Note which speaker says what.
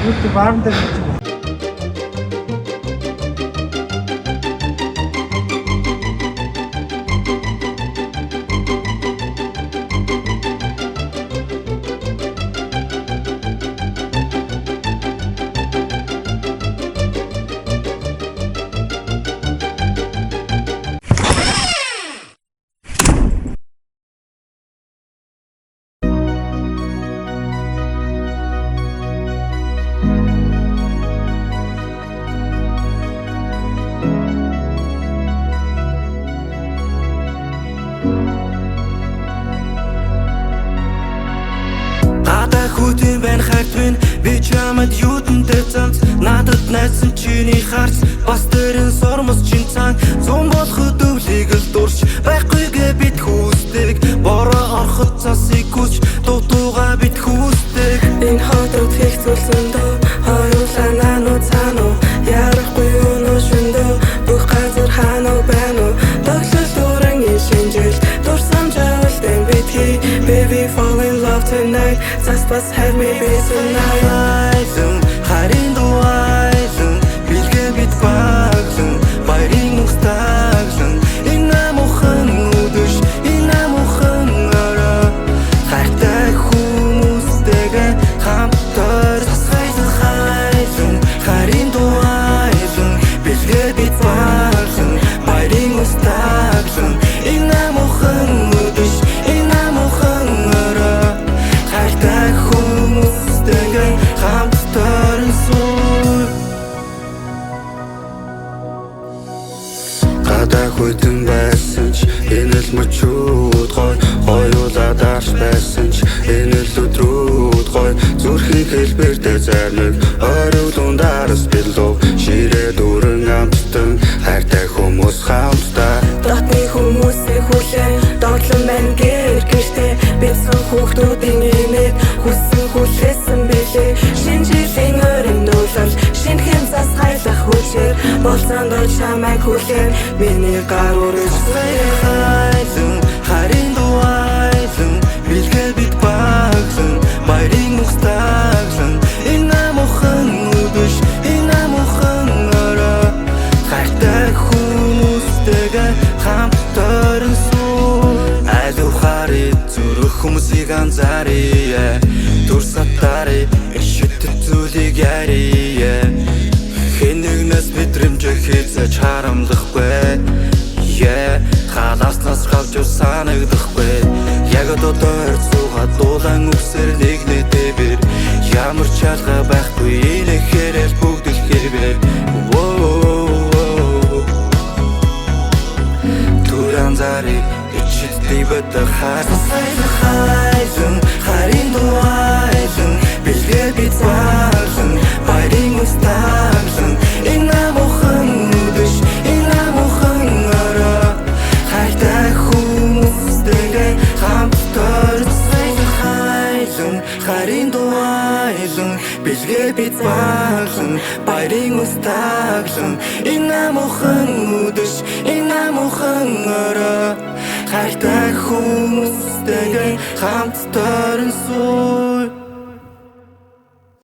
Speaker 1: Бүгд баамдаа гэж байна.
Speaker 2: Хүүтэн байна хайртвэн би чамд юудэнтэй цамц надад найсан чиний харц бас тэрэн сормос чин цан зүүн болоход өвлийг л дурч байхгүйгээ бид хүүсдэг бороо ороход цасыг хүч дутууга бид хүүсдэг
Speaker 3: энэ хотод хэцүүлсэн дөө хоёулаа наануу цаануу ярахгүй өнөө шүндөө бүх газар хаануу байна уу тоглол дуран шинжил дурсам жавалтай битгий baby fall in love tonight Zaspas have me busy
Speaker 2: Айлын харин дуайлын билгээ бид баглан баярын мухтаглан энэ мухан үдэш энэ мухан ороо хайртай хүмүүстэйгээ хамтар засгайлан хайлан харин дуайлан билгээ бид баглан баярын мухтаглан энэ мухан үдэш энэ мухан ороо хайртай хүмүүстэйгээ хамтар суур гадаа хүйтэн байсан ч энэ л мөчүүд гой хоёулаа дарс байсан ч энэ л өдрүүд гой зүрхийн хэлбэртэй зармиг ойруулун дарс бэлдөө ширээ дүүрэн амттан хайртай хүмүүс хамтдаа
Speaker 3: дотны хүмүүсийг хүлээн доглон байна гэртээ бэлсэн хүүхдүүдийн имэд хүссэн хүлээсэн билээ шинэ жилийн өрн дуулал шинэ хэм засгайлах хүчээр болцоонд чамайг хүлээн миний гар үрэж
Speaker 2: хайлан харин дуайлан билгээ бид баглан баярын мухтаглан энэ мухан үдэш энэ мухан ороо хайртай хүмүүстэйгээ хамтар суур айлуу харид зүрх хүмүүсийг анзаарье дүр сатари шидэт зүйлийг ярие хэн нэгнээс мэдрэмжээ хийцэж харамлахгүй халааснаас гавж санагдахгүй яг одоо хэрцүүгээ дуулан үгсээр нэгнэтэй бэр ямар ч ялгаа байхгүй энэ хэрэл бүгд л хэрвээ Туранзари ичтэй бэтэр хайлан харин дуайлан билгээ бид баглан баярын мустаглан энэ мухан үдэш энэ мухан ороо хайртай хүмүүстэйгээ хамтар хайлан харин дуайлан билгээ бид баглан баярын мустаглан энэ мухан үдэш энэ мухан ороо хайртай хүмүүстэйгээ хамтар суур